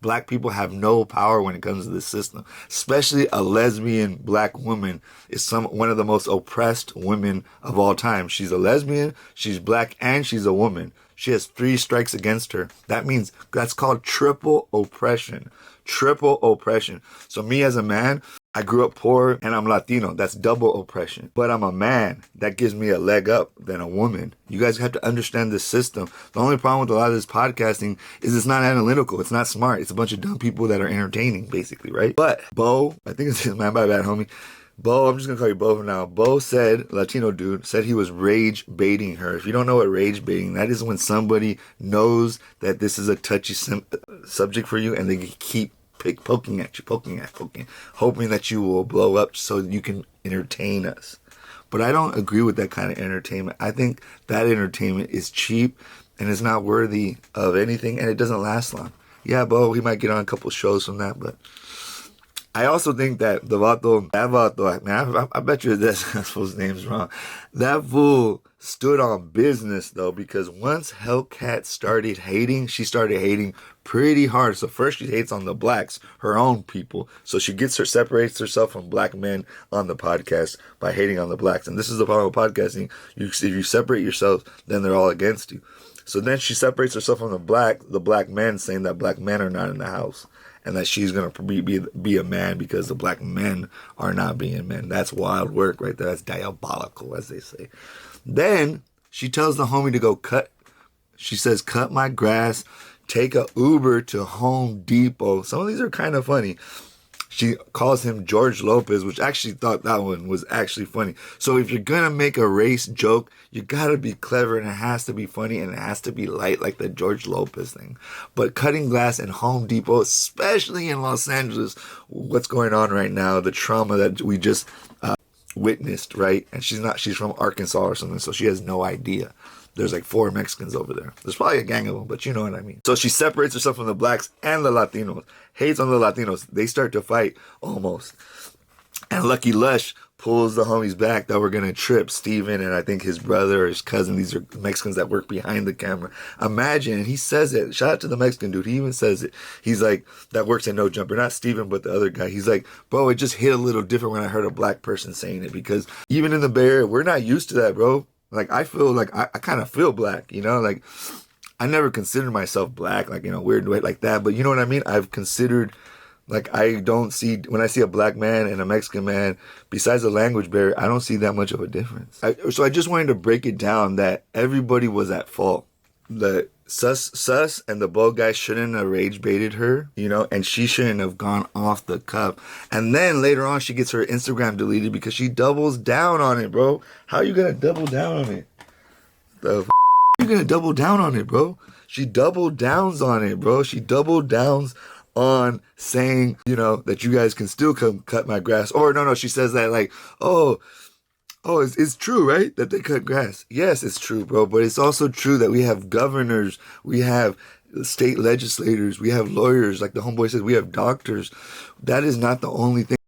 Black people have no power when it comes to this system. Especially a lesbian black woman is one of the most oppressed women of all time. She's a lesbian, she's black, and she's a woman. She has 3 strikes against her. That means that's called triple oppression. Triple oppression. So me as a man, I grew up poor and I'm Latino. That's double oppression. But I'm a man. That gives me a leg up than a woman. You guys have to understand the system. The only problem with a lot of this podcasting is it's not analytical. It's not smart. It's a bunch of dumb people that are entertaining, basically, right? But Bo, I think it's his man, my bad, homie. Bo, I'm just going to call you Bo for now. Bo said, Latino dude, said he was rage baiting her. If you don't know what rage baiting, that is when somebody knows that this is a touchy subject for you and they keep poking at you, hoping that you will blow up so you can entertain us. But I don't agree with that kind of entertainment. I think that entertainment is cheap and is not worthy of anything, and it doesn't last long. Yeah, Bo, he might get on a couple shows from that, but I also think that that vato, man, I bet you that fool's name's wrong. That fool stood on business, though, because once Hellcat started hating, she started hating pretty hard. So first she hates on the blacks, her own people. So she separates herself from black men on the podcast by hating on the blacks. And this is the problem with podcasting. If you separate yourself, then they're all against you. So then she separates herself from the black men, saying that black men are not in the house. And that she's going to be a man because the black men are not being men. That's wild work right there. That's diabolical, as they say. Then she tells the homie to go cut. She says, cut my grass, take a Uber to Home Depot. Some of these are kind of funny. She calls him George Lopez, which actually thought that one was actually funny. So if you're going to make a race joke, you got to be clever and it has to be funny and it has to be light like the George Lopez thing. But cutting glass in Home Depot, especially in Los Angeles, what's going on right now, the trauma that we just witnessed, right? And she's from Arkansas or something, so she has no idea. There's like 4 Mexicans over there. There's probably a gang of them, but you know what I mean. So she separates herself from the blacks and the Latinos. Hates on the Latinos. They start to fight almost. And Lucky Lush pulls the homies back that were going to trip Steven and I think his brother or his cousin. These are Mexicans that work behind the camera. Imagine, and he says it. Shout out to the Mexican dude. He even says it. He's like, that works at No Jumper. Not Steven, but the other guy. He's like, bro, it just hit a little different when I heard a black person saying it. Because even in the Bay Area, we're not used to that, bro. Like, I feel like I kind of feel black, you know? Like, I never considered myself black, like, in a weird way like that. But you know what I mean? I've considered, like, when I see a black man and a Mexican man, besides the language barrier, I don't see that much of a difference. So I just wanted to break it down that everybody was at fault. The Sus and the Bo guy shouldn't have rage baited her, you know, and she shouldn't have gone off the cup. And then later on, she gets her Instagram deleted because she doubles down on it, bro. How are you going to double down on it? You're going to double down on it, bro. She double downs on it, bro. She double downs on saying, you know, that you guys can still come cut my grass. Or no, she says that like, oh, it's true, right? That they cut grass. Yes, it's true, bro. But it's also true that we have governors, we have state legislators, we have lawyers, like the homeboy says, we have doctors. That is not the only thing.